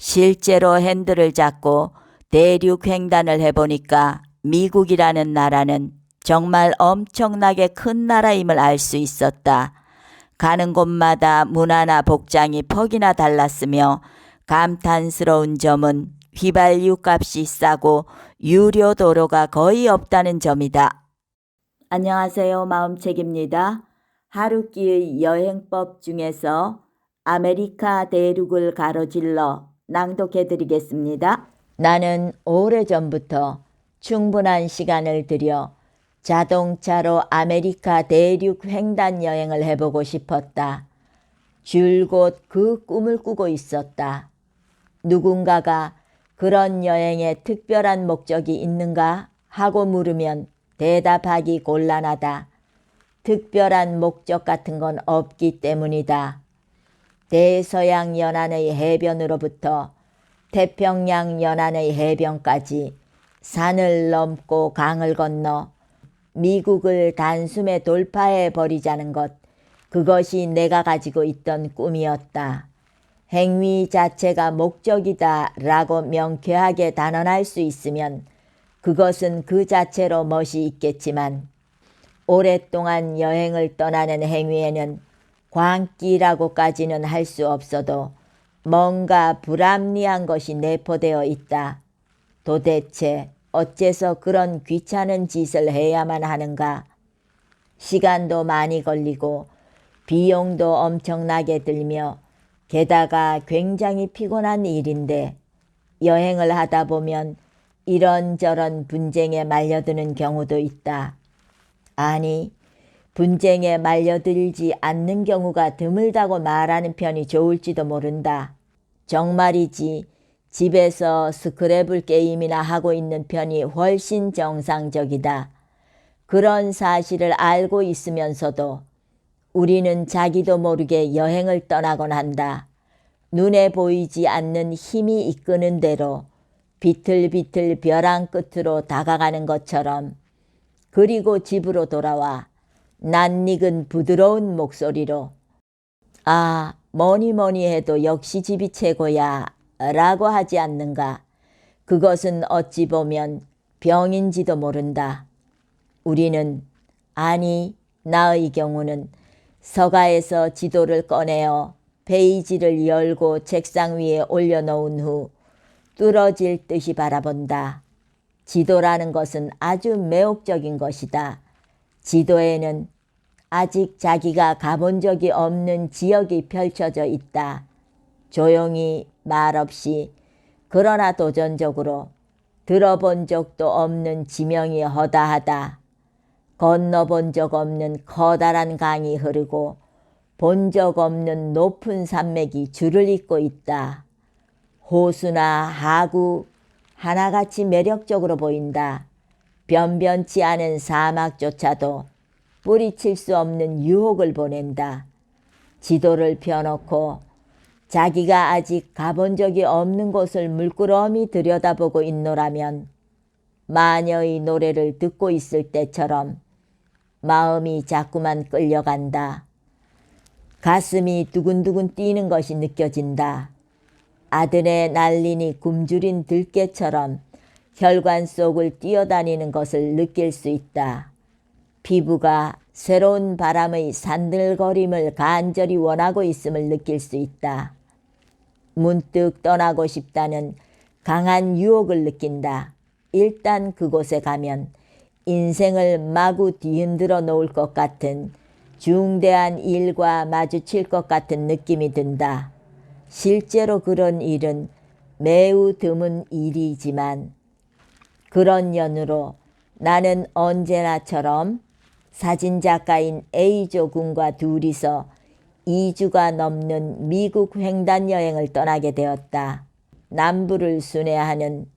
실제로 핸들을 잡고 대륙 횡단을 해보니까 미국이라는 나라는 정말 엄청나게 큰 나라임을 알 수 있었다. 가는 곳마다 문화나 복장이 퍽이나 달랐으며 감탄스러운 점은 휘발유 값이 싸고 유료 도로가 거의 없다는 점이다. 안녕하세요. 마음책입니다. 하루키의 여행법 중에서 아메리카 대륙을 가로질러 낭독해 드리겠습니다. 나는 오래전부터 충분한 시간을 들여 자동차로 아메리카 대륙 횡단 여행을 해보고 싶었다. 줄곧 그 꿈을 꾸고 있었다. 누군가가 그런 여행에 특별한 목적이 있는가 하고 물으면 대답하기 곤란하다. 특별한 목적 같은 건 없기 때문이다. 대서양 연안의 해변으로부터 태평양 연안의 해변까지 산을 넘고 강을 건너 미국을 단숨에 돌파해 버리자는 것, 그것이 내가 가지고 있던 꿈이었다. 행위 자체가 목적이다 라고 명쾌하게 단언할 수 있으면 그것은 그 자체로 멋이 있겠지만 오랫동안 여행을 떠나는 행위에는 광기라고까지는 할 수 없어도 뭔가 불합리한 것이 내포되어 있다. 도대체 어째서 그런 귀찮은 짓을 해야만 하는가? 시간도 많이 걸리고 비용도 엄청나게 들며 게다가 굉장히 피곤한 일인데 여행을 하다 보면 이런저런 분쟁에 말려드는 경우도 있다. 아니, 분쟁에 말려들지 않는 경우가 드물다고 말하는 편이 좋을지도 모른다. 정말이지 집에서 스크래블 게임이나 하고 있는 편이 훨씬 정상적이다. 그런 사실을 알고 있으면서도 우리는 자기도 모르게 여행을 떠나곤 한다. 눈에 보이지 않는 힘이 이끄는 대로 비틀비틀 벼랑 끝으로 다가가는 것처럼. 그리고 집으로 돌아와 낯익은 부드러운 목소리로 아, 뭐니 해도 역시 집이 최고야 라고 하지 않는가. 그것은 어찌 보면 병인지도 모른다. 우리는, 아니 나의 경우는 서가에서 지도를 꺼내어 페이지를 열고 책상 위에 올려놓은 후 뚫어질 듯이 바라본다. 지도라는 것은 아주 매혹적인 것이다. 지도에는 아직 자기가 가본 적이 없는 지역이 펼쳐져 있다. 조용히 말없이 그러나 도전적으로 들어본 적도 없는 지명이 허다하다. 건너본 적 없는 커다란 강이 흐르고 본 적 없는 높은 산맥이 줄을 잇고 있다. 호수나 하구 하나같이 매력적으로 보인다. 변변치 않은 사막조차도 뿌리칠 수 없는 유혹을 보낸다. 지도를 펴놓고 자기가 아직 가본 적이 없는 곳을 물끄러미 들여다보고 있노라면 마녀의 노래를 듣고 있을 때처럼 마음이 자꾸만 끌려간다. 가슴이 두근두근 뛰는 것이 느껴진다. 아들의 날리니 굶주린 들깨처럼 혈관 속을 뛰어다니는 것을 느낄 수 있다. 피부가 새로운 바람의 산들거림을 간절히 원하고 있음을 느낄 수 있다. 문득 떠나고 싶다는 강한 유혹을 느낀다. 일단 그곳에 가면 인생을 마구 뒤흔들어 놓을 것 같은 중대한 일과 마주칠 것 같은 느낌이 든다. 실제로 그런 일은 매우 드문 일이지만 그런 연으로 나는 언제나처럼 사진작가인 A조 군과 둘이서 2주가 넘는 미국 횡단 여행을 떠나게 되었다. 남부를 순회하는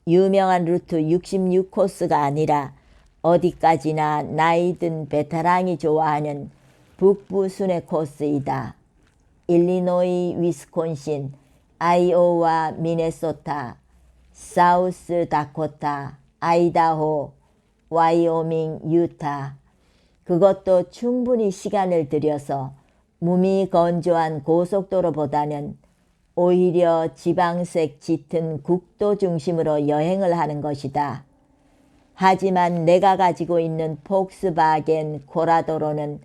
유명한 루트 66코스가 아니라 어디까지나 나이든 베테랑이 좋아하는 북부 순회 코스이다. 일리노이, 위스콘신, 아이오와, 미네소타, 사우스 다코타, 아이다호, 와이오밍, 유타. 그것도 충분히 시간을 들여서 무미건조한 고속도로보다는 오히려 지방색 짙은 국도 중심으로 여행을 하는 것이다. 하지만 내가 가지고 있는 폭스바겐 코라도로는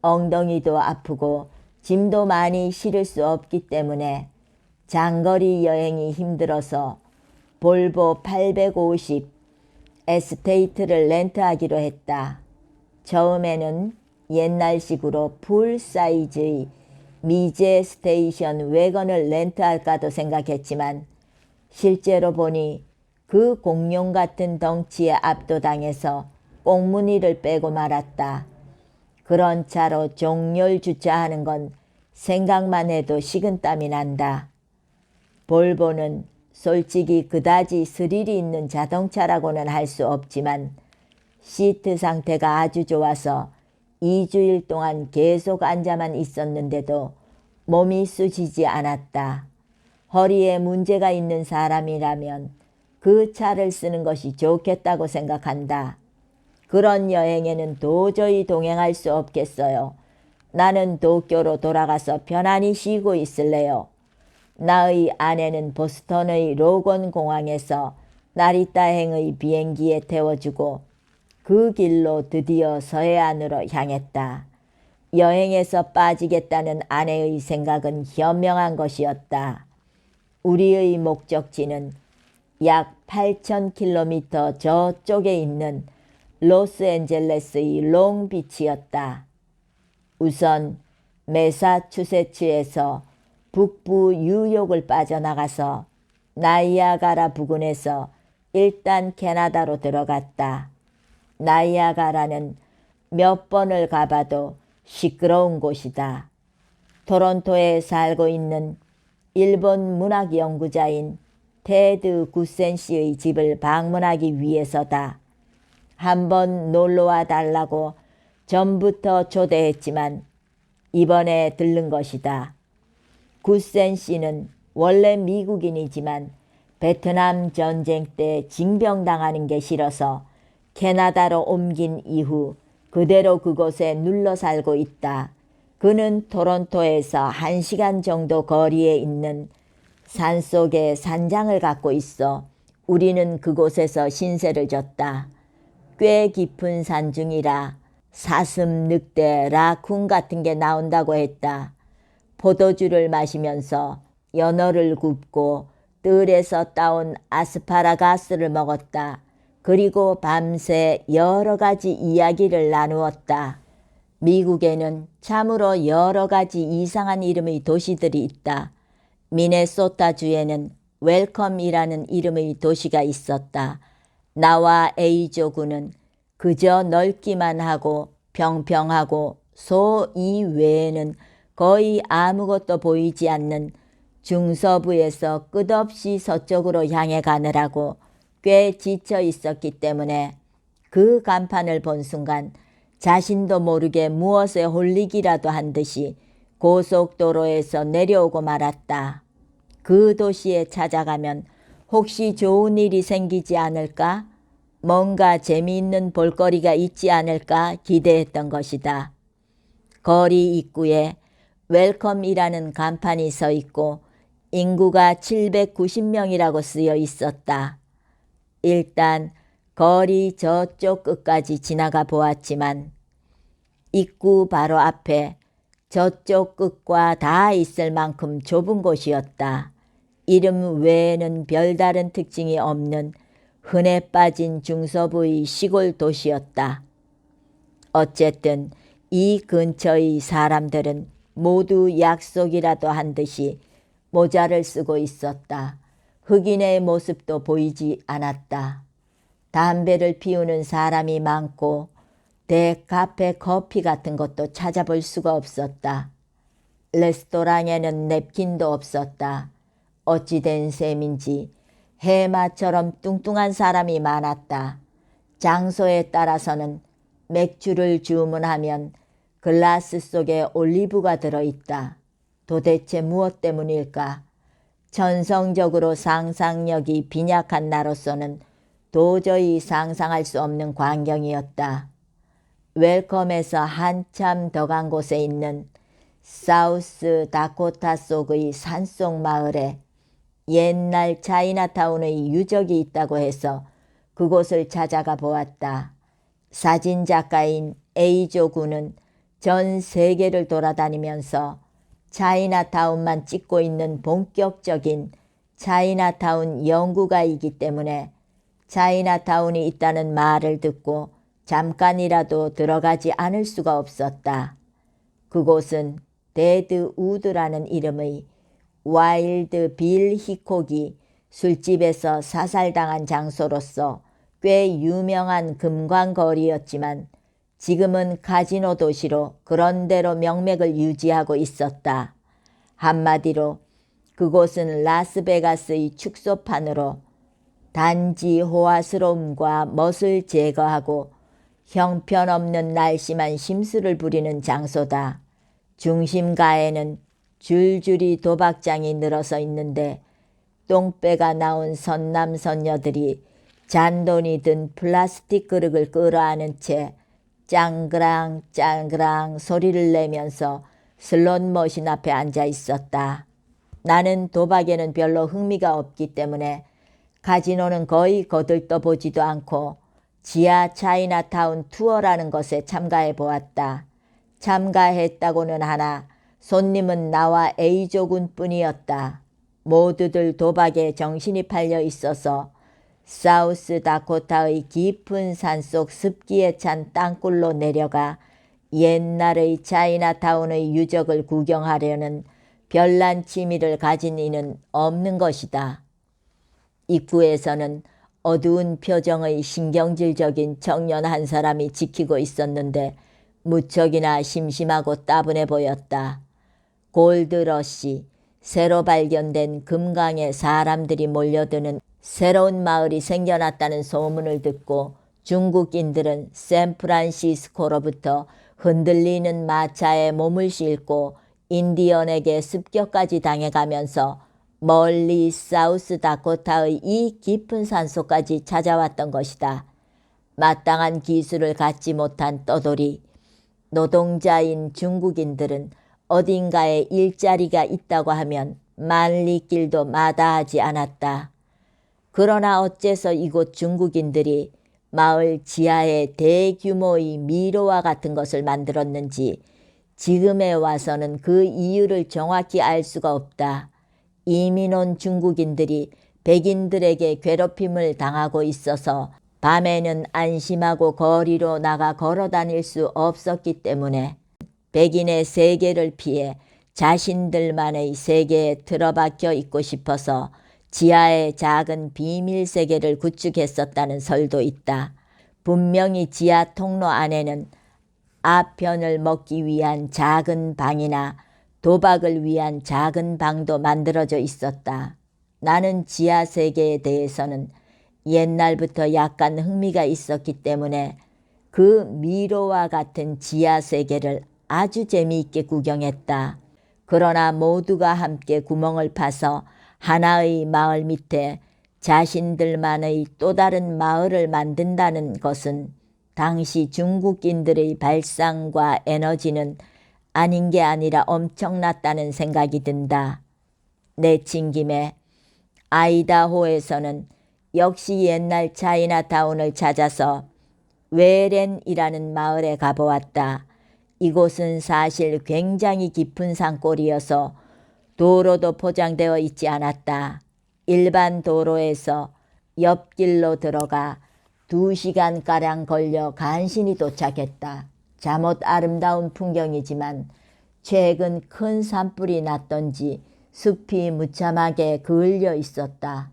엉덩이도 아프고 짐도 많이 실을 수 없기 때문에 장거리 여행이 힘들어서 볼보 850 에스테이트를 렌트하기로 했다. 처음에는 옛날식으로 풀사이즈의 미제 스테이션 wä건을 렌트할까도 생각했지만 실제로 보니 그 공룡 같은 덩치에 압도당해서 꽁무니를 빼고 말았다. 그런 차로 종렬 주차하는 건 생각만 해도 식은땀이 난다. 볼보는 솔직히 그다지 스릴이 있는 자동차라고는 할 수 없지만 시트 상태가 아주 좋아서 2주일 동안 계속 앉아만 있었는데도 몸이 쑤시지 않았다. 허리에 문제가 있는 사람이라면 그 차를 쓰는 것이 좋겠다고 생각한다. 그런 여행에는 도저히 동행할 수 없겠어요. 나는 도쿄로 돌아가서 편안히 쉬고 있을래요. 나의 아내는 보스턴의 로건 공항에서 나리타행의 비행기에 태워주고 그 길로 드디어 서해안으로 향했다. 여행에서 빠지겠다는 아내의 생각은 현명한 것이었다. 우리의 목적지는 약 8,000km 저쪽에 있는 로스앤젤레스의 롱비치였다. 우선 매사추세츠에서 북부 뉴욕을 빠져나가서 나이아가라 부근에서 일단 캐나다로 들어갔다. 나이아가라는 몇 번을 가봐도 시끄러운 곳이다. 토론토에 살고 있는 일본 문학 연구자인 테드 구센 씨의 집을 방문하기 위해서다. 한번 놀러와 달라고 전부터 초대했지만 이번에 들른 것이다. 구센 씨는 원래 미국인이지만 베트남 전쟁 때 징병당하는 게 싫어서 캐나다로 옮긴 이후 그대로 그곳에 눌러 살고 있다. 그는 토론토에서 1시간 정도 거리에 있는 산속에 산장을 갖고 있어 우리는 그곳에서 신세를 졌다. 꽤 깊은 산중이라 사슴, 늑대, 라쿤 같은 게 나온다고 했다. 포도주를 마시면서 연어를 굽고 뜰에서 따온 아스파라가스를 먹었다. 그리고 밤새 여러 가지 이야기를 나누었다. 미국에는 참으로 여러 가지 이상한 이름의 도시들이 있다. 미네소타주에는 웰컴이라는 이름의 도시가 있었다. 나와 A조구는 그저 넓기만 하고 평평하고 소 이외에는 거의 아무것도 보이지 않는 중서부에서 끝없이 서쪽으로 향해 가느라고 꽤 지쳐 있었기 때문에 그 간판을 본 순간 자신도 모르게 무엇에 홀리기라도 한 듯이 고속도로에서 내려오고 말았다. 그 도시에 찾아가면 혹시 좋은 일이 생기지 않을까? 뭔가 재미있는 볼거리가 있지 않을까 기대했던 것이다. 거리 입구에 웰컴이라는 간판이 서 있고 인구가 790명이라고 쓰여 있었다. 일단 거리 저쪽 끝까지 지나가 보았지만 입구 바로 앞에 저쪽 끝과 다 있을 만큼 좁은 곳이었다. 이름 외에는 별다른 특징이 없는 흔해 빠진 중서부의 시골 도시였다. 어쨌든 이 근처의 사람들은 모두 약속이라도 한 듯이 모자를 쓰고 있었다. 흑인의 모습도 보이지 않았다. 담배를 피우는 사람이 많고 대카페 커피 같은 것도 찾아볼 수가 없었다. 레스토랑에는 냅킨도 없었다. 어찌된 셈인지 해마처럼 뚱뚱한 사람이 많았다. 장소에 따라서는 맥주를 주문하면 글라스 속에 올리브가 들어있다. 도대체 무엇 때문일까? 천성적으로 상상력이 빈약한 나로서는 도저히 상상할 수 없는 광경이었다. 웰컴에서 한참 더 간 곳에 있는 사우스 다코타 속의 산속 마을에 옛날 차이나타운의 유적이 있다고 해서 그곳을 찾아가 보았다. 사진작가인 에이조 군은 전 세계를 돌아다니면서 차이나타운만 찍고 있는 본격적인 차이나타운 연구가이기 때문에 차이나타운이 있다는 말을 듣고 잠깐이라도 들어가지 않을 수가 없었다. 그곳은 데드우드라는 이름의 와일드 빌 히콕이 술집에서 사살당한 장소로서 꽤 유명한 금광거리였지만 지금은 카지노 도시로 그런대로 명맥을 유지하고 있었다. 한마디로 그곳은 라스베가스의 축소판으로 단지 호화스러움과 멋을 제거하고 형편없는 날씨만 심술을 부리는 장소다. 중심가에는 줄줄이 도박장이 늘어서 있는데 똥배가 나온 선남선녀들이 잔돈이 든 플라스틱 그릇을 끌어안은 채 짱그랑 짱그랑 소리를 내면서 슬롯머신 앞에 앉아 있었다. 나는 도박에는 별로 흥미가 없기 때문에 카지노는 거의 거들떠 보지도 않고 지하 차이나타운 투어라는 것에 참가해 보았다. 참가했다고는 하나 손님은 나와 A조군 뿐이었다. 모두들 도박에 정신이 팔려 있어서 사우스 다코타의 깊은 산속 습기에 찬 땅굴로 내려가 옛날의 차이나타운의 유적을 구경하려는 별난 취미를 가진 이는 없는 것이다. 입구에서는 어두운 표정의 신경질적인 청년 한 사람이 지키고 있었는데 무척이나 심심하고 따분해 보였다. 골드러시, 새로 발견된 금강에 사람들이 몰려드는 새로운 마을이 생겨났다는 소문을 듣고 중국인들은 샌프란시스코로부터 흔들리는 마차에 몸을 싣고 인디언에게 습격까지 당해가면서 멀리 사우스 다코타의 이 깊은 산속까지 찾아왔던 것이다. 마땅한 기술을 갖지 못한 떠돌이 노동자인 중국인들은 어딘가에 일자리가 있다고 하면 만리길도 마다하지 않았다. 그러나 어째서 이곳 중국인들이 마을 지하에 대규모의 미로와 같은 것을 만들었는지 지금에 와서는 그 이유를 정확히 알 수가 없다. 이민 온 중국인들이 백인들에게 괴롭힘을 당하고 있어서 밤에는 안심하고 거리로 나가 걸어 다닐 수 없었기 때문에 백인의 세계를 피해 자신들만의 세계에 틀어박혀 있고 싶어서 지하의 작은 비밀 세계를 구축했었다는 설도 있다. 분명히 지하 통로 안에는 아편을 먹기 위한 작은 방이나 도박을 위한 작은 방도 만들어져 있었다. 나는 지하 세계에 대해서는 옛날부터 약간 흥미가 있었기 때문에 그 미로와 같은 지하 세계를 아주 재미있게 구경했다. 그러나 모두가 함께 구멍을 파서 하나의 마을 밑에 자신들만의 또 다른 마을을 만든다는 것은 당시 중국인들의 발상과 에너지는 아닌 게 아니라 엄청났다는 생각이 든다. 내친 김에 아이다호에서는 역시 옛날 차이나타운을 찾아서 웨렌이라는 마을에 가보았다. 이곳은 사실 굉장히 깊은 산골이어서 도로도 포장되어 있지 않았다. 일반 도로에서 옆길로 들어가 2시간가량 걸려 간신히 도착했다. 잠옷 아름다운 풍경이지만 최근 큰 산불이 났던지 숲이 무참하게 그을려 있었다.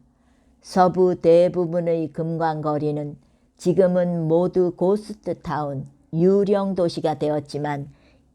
서부 대부분의 금광거리는 지금은 모두 고스트타운, 유령 도시가 되었지만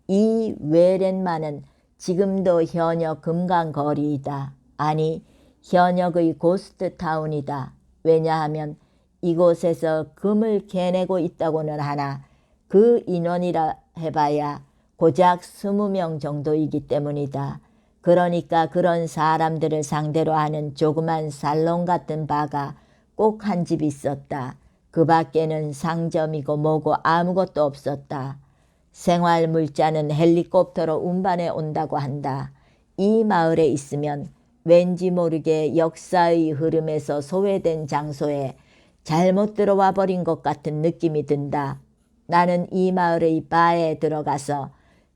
이 웨렌만은 지금도 현역 금강거리이다. 아니, 현역의 고스트타운이다. 왜냐하면 이곳에서 금을 캐내고 있다고는 하나 그 인원이라 해봐야 고작 20명 정도이기 때문이다. 그러니까 그런 사람들을 상대로 하는 조그만 살롱 같은 바가 꼭 한 집 있었다. 그 밖에는 상점이고 뭐고 아무것도 없었다. 생활 물자는 헬리콥터로 운반해 온다고 한다. 이 마을에 있으면 왠지 모르게 역사의 흐름에서 소외된 장소에 잘못 들어와 버린 것 같은 느낌이 든다. 나는 이 마을의 바에 들어가서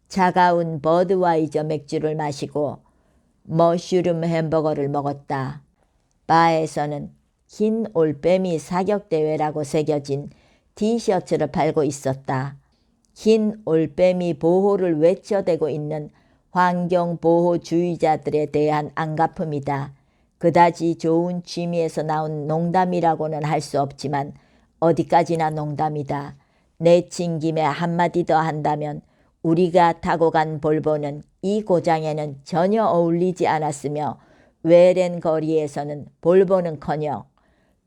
차가운 버드와이저 맥주를 마시고 머쉬룸 햄버거를 먹었다. 바에서는 흰 올빼미 사격대회라고 새겨진 티셔츠를 팔고 있었다. 흰 올빼미 보호를 외쳐대고 있는 환경보호주의자들에 대한 안갚음이다. 그다지 좋은 취미에서 나온 농담이라고는 할 수 없지만 어디까지나 농담이다. 내친 김에 한마디 더 한다면 우리가 타고 간 볼보는 이 고장에는 전혀 어울리지 않았으며 외랜 거리에서는 볼보는커녕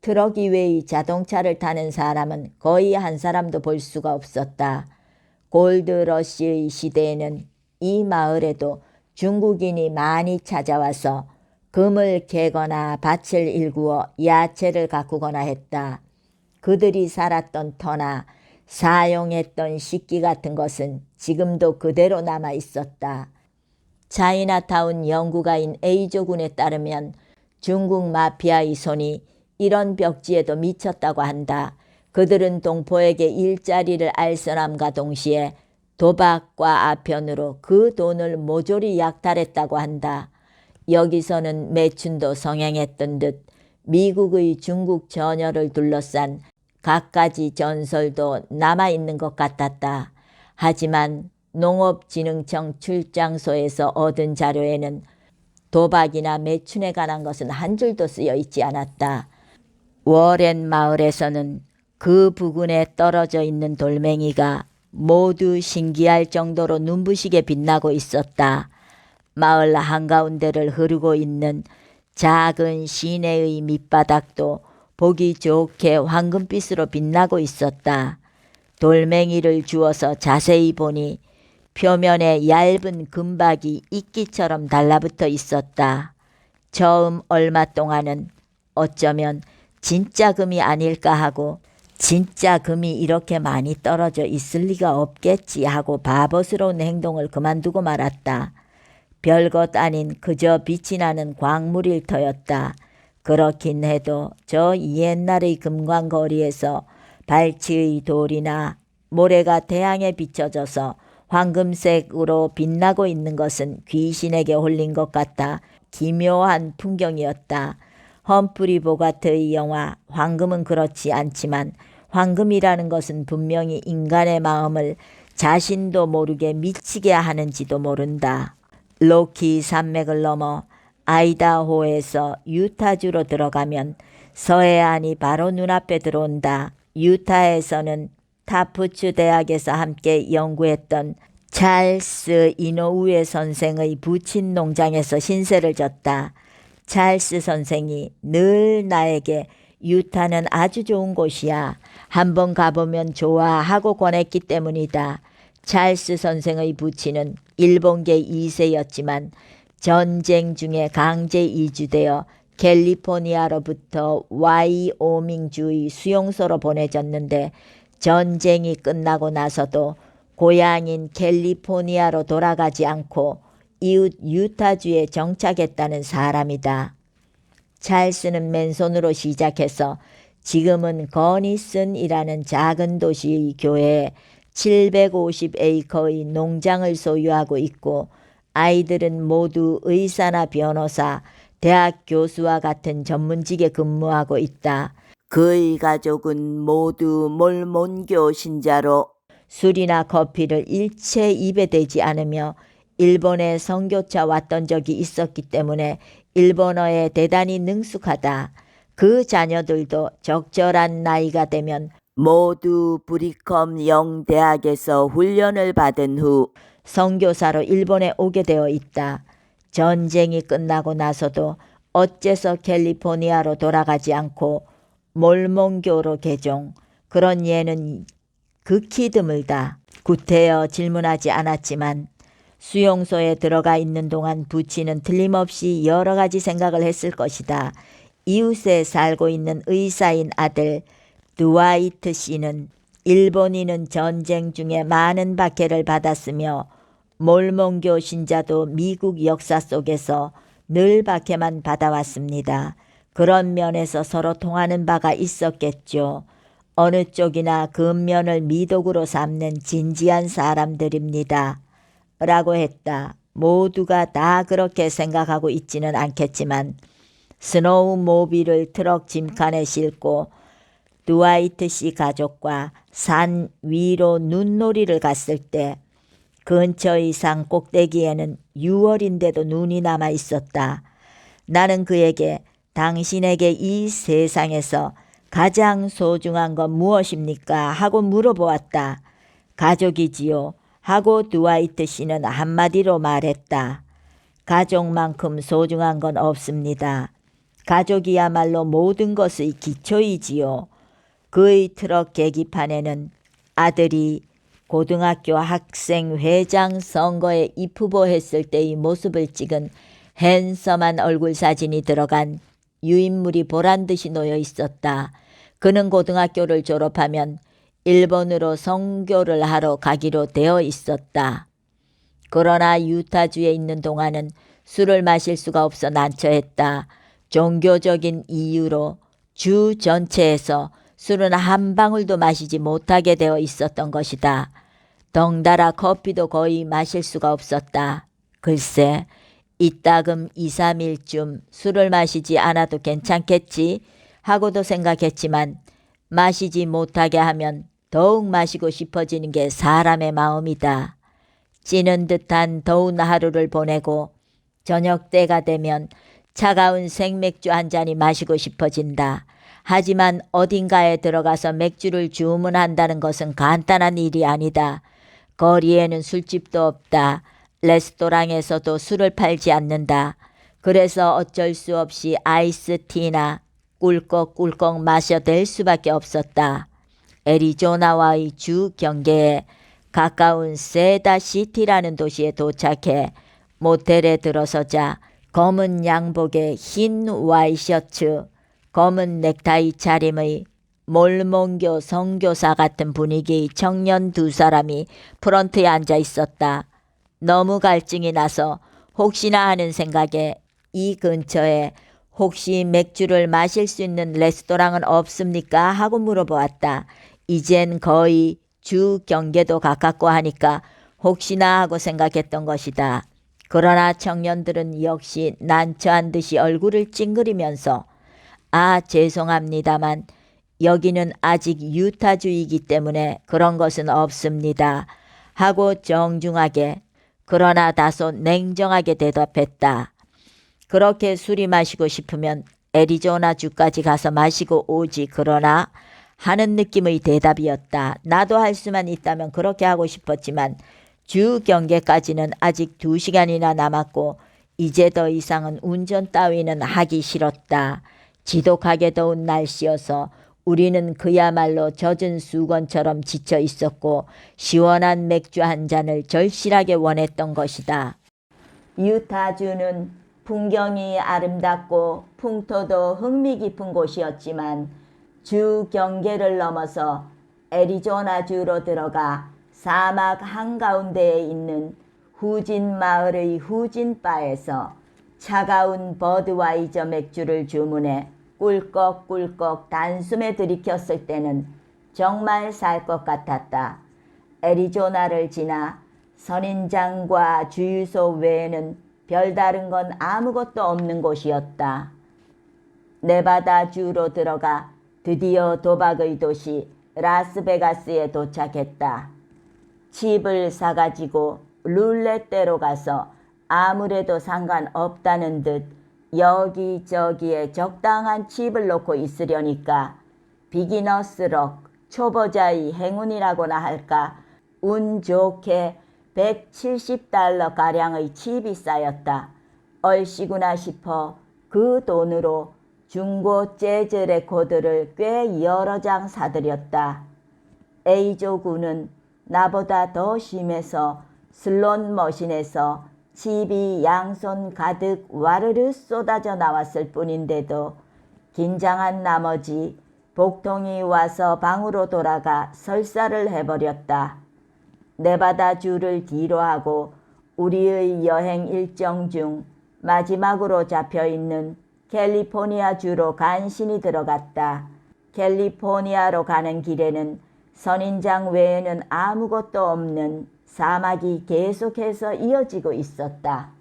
트럭 이외의 자동차를 타는 사람은 거의 한 사람도 볼 수가 없었다. 골드러시의 시대에는 이 마을에도 중국인이 많이 찾아와서 금을 캐거나 밭을 일구어 야채를 가꾸거나 했다. 그들이 살았던 터나 사용했던 식기 같은 것은 지금도 그대로 남아 있었다. 차이나타운 연구가인 A조군에 따르면 중국 마피아의 손이 이런 벽지에도 미쳤다고 한다. 그들은 동포에게 일자리를 알선함과 동시에 도박과 아편으로 그 돈을 모조리 약탈했다고 한다. 여기서는 매춘도 성행했던 듯 미국의 중국 전열을 둘러싼 갖가지 전설도 남아있는 것 같았다. 하지만 농업진흥청 출장소에서 얻은 자료에는 도박이나 매춘에 관한 것은 한 줄도 쓰여 있지 않았다. 워렌 마을에서는 그 부근에 떨어져 있는 돌멩이가 모두 신기할 정도로 눈부시게 빛나고 있었다. 마을 한가운데를 흐르고 있는 작은 시내의 밑바닥도 보기 좋게 황금빛으로 빛나고 있었다. 돌멩이를 주워서 자세히 보니 표면에 얇은 금박이 이끼처럼 달라붙어 있었다. 처음 얼마 동안은 어쩌면 진짜 금이 아닐까 하고 진짜 금이 이렇게 많이 떨어져 있을 리가 없겠지 하고 바보스러운 행동을 그만두고 말았다. 별것 아닌 그저 빛이 나는 광물일 터였다. 그렇긴 해도 저 옛날의 금광거리에서 발치의 돌이나 모래가 태양에 비춰져서 황금색으로 빛나고 있는 것은 귀신에게 홀린 것 같아 기묘한 풍경이었다. 험프리 보가트의 영화 황금은 그렇지 않지만 황금이라는 것은 분명히 인간의 마음을 자신도 모르게 미치게 하는지도 모른다. 로키 산맥을 넘어 아이다호에서 유타주로 들어가면 서해안이 바로 눈앞에 들어온다. 유타에서는 타프츠 대학에서 함께 연구했던 찰스 이노우에 선생의 부친 농장에서 신세를 졌다. 찰스 선생이 늘 나에게 유타는 아주 좋은 곳이야. 한번 가보면 좋아 하고 권했기 때문이다. 찰스 선생의 부친은 일본계 2세였지만 전쟁 중에 강제 이주되어 캘리포니아로부터 와이오밍주의 수용소로 보내졌는데 전쟁이 끝나고 나서도 고향인 캘리포니아로 돌아가지 않고 이웃 유타주에 정착했다는 사람이다. 찰스는 맨손으로 시작해서 지금은 거니슨이라는 작은 도시의 교회에 750에이커의 농장을 소유하고 있고 아이들은 모두 의사나 변호사, 대학 교수와 같은 전문직에 근무하고 있다. 그의 가족은 모두 몰몬교 신자로 술이나 커피를 일체 입에 대지 않으며 일본에 선교차 왔던 적이 있었기 때문에 일본어에 대단히 능숙하다. 그 자녀들도 적절한 나이가 되면 모두 브리컴 영대학에서 훈련을 받은 후 선교사로 일본에 오게 되어 있다. 전쟁이 끝나고 나서도 어째서 캘리포니아로 돌아가지 않고 몰몬교로 개종. 그런 예는 극히 드물다. 구태여 질문하지 않았지만 수용소에 들어가 있는 동안 부친은 틀림없이 여러 가지 생각을 했을 것이다. 이웃에 살고 있는 의사인 아들 드와이트 씨는 일본인은 전쟁 중에 많은 박해를 받았으며 몰몬교 신자도 미국 역사 속에서 늘 박해만 받아왔습니다. 그런 면에서 서로 통하는 바가 있었겠죠. 어느 쪽이나 근면을 미덕으로 삼는 진지한 사람들입니다. 라고 했다. 모두가 다 그렇게 생각하고 있지는 않겠지만 스노우모빌을 트럭 짐칸에 싣고 드와이트 씨 가족과 산 위로 눈놀이를 갔을 때 근처의 산 꼭대기에는 6월인데도 눈이 남아 있었다. 나는 그에게 당신에게 이 세상에서 가장 소중한 건 무엇입니까? 하고 물어보았다. 가족이지요. 하고 드와이트 씨는 한마디로 말했다. 가족만큼 소중한 건 없습니다. 가족이야말로 모든 것의 기초이지요. 그의 트럭 계기판에는 아들이 고등학교 학생회장 선거에 입후보했을 때의 모습을 찍은 핸섬한 얼굴 사진이 들어간 유인물이 보란듯이 놓여 있었다. 그는 고등학교를 졸업하면 일본으로 선교를 하러 가기로 되어 있었다. 그러나 유타주에 있는 동안은 술을 마실 수가 없어 난처했다. 종교적인 이유로 주 전체에서 술은 한 방울도 마시지 못하게 되어 있었던 것이다. 덩달아 커피도 거의 마실 수가 없었다. 글쎄, 이따금 2, 3일쯤 술을 마시지 않아도 괜찮겠지 하고도 생각했지만 마시지 못하게 하면 더욱 마시고 싶어지는 게 사람의 마음이다. 찌는 듯한 더운 하루를 보내고 저녁 때가 되면 차가운 생맥주 한 잔이 마시고 싶어진다. 하지만 어딘가에 들어가서 맥주를 주문한다는 것은 간단한 일이 아니다. 거리에는 술집도 없다. 레스토랑에서도 술을 팔지 않는다. 그래서 어쩔 수 없이 아이스티나 꿀꺽꿀꺽 마셔댈 수밖에 없었다. 애리조나와의 주 경계에 가까운 세다시티라는 도시에 도착해 모텔에 들어서자 검은 양복에 흰 와이셔츠, 검은 넥타이 차림의 몰몬교 선교사 같은 분위기의 청년 두 사람이 프런트에 앉아 있었다. 너무 갈증이 나서 혹시나 하는 생각에 이 근처에 혹시 맥주를 마실 수 있는 레스토랑은 없습니까? 하고 물어보았다. 이젠 거의 주 경계도 가깝고 하니까 혹시나 하고 생각했던 것이다. 그러나 청년들은 역시 난처한 듯이 얼굴을 찡그리면서 죄송합니다만 여기는 아직 유타주이기 때문에 그런 것은 없습니다. 하고 정중하게 그러나 다소 냉정하게 대답했다. 그렇게 술이 마시고 싶으면 애리조나주까지 가서 마시고 오지 그러나 하는 느낌의 대답이었다. 나도 할 수만 있다면 그렇게 하고 싶었지만 주 경계까지는 아직 2시간이나 남았고 이제 더 이상은 운전 따위는 하기 싫었다. 지독하게 더운 날씨여서 우리는 그야말로 젖은 수건처럼 지쳐 있었고 시원한 맥주 한 잔을 절실하게 원했던 것이다. 유타주는 풍경이 아름답고 풍토도 흥미 깊은 곳이었지만 주 경계를 넘어서 애리조나주로 들어가 사막 한가운데에 있는 후진 마을의 후진바에서 차가운 버드와이저 맥주를 주문해 꿀꺽꿀꺽 단숨에 들이켰을 때는 정말 살 것 같았다. 애리조나를 지나 선인장과 주유소 외에는 별다른 건 아무것도 없는 곳이었다. 네바다주로 들어가 드디어 도박의 도시 라스베가스에 도착했다. 칩을 사가지고 룰렛대로 가서 아무래도 상관없다는 듯 여기저기에 적당한 칩을 놓고 있으려니까 비기너스럭 초보자의 행운이라고나 할까 운 좋게 $170가량의 칩이 쌓였다. 얼씨구나 싶어 그 돈으로 중고 재즈 레코드를 꽤 여러 장 사들였다. A조군은 나보다 더 심해서 슬롯 머신에서 칩이 양손 가득 와르르 쏟아져 나왔을 뿐인데도 긴장한 나머지 복통이 와서 방으로 돌아가 설사를 해버렸다. 네바다 주를 뒤로 하고 우리의 여행 일정 중 마지막으로 잡혀있는 캘리포니아 주로 간신히 들어갔다. 캘리포니아로 가는 길에는 선인장 외에는 아무것도 없는 사막이 계속해서 이어지고 있었다.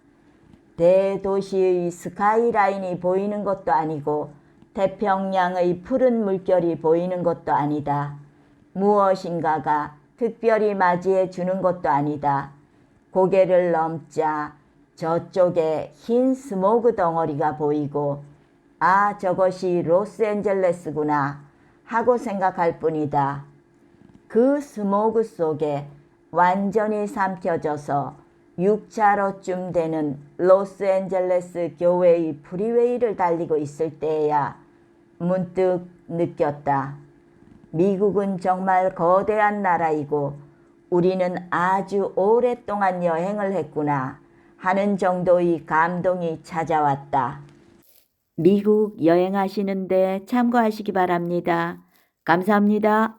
대도시의 스카이라인이 보이는 것도 아니고 태평양의 푸른 물결이 보이는 것도 아니다. 무엇인가가 특별히 맞이해 주는 것도 아니다. 고개를 넘자 저쪽에 흰 스모그 덩어리가 보이고 아, 저것이 로스앤젤레스구나 하고 생각할 뿐이다. 그 스모그 속에 완전히 삼켜져서 6차로쯤 되는 로스앤젤레스 교외의 프리웨이를 달리고 있을 때에야 문득 느꼈다. 미국은 정말 거대한 나라이고 우리는 아주 오랫동안 여행을 했구나 하는 정도의 감동이 찾아왔다. 미국 여행하시는데 참고하시기 바랍니다. 감사합니다.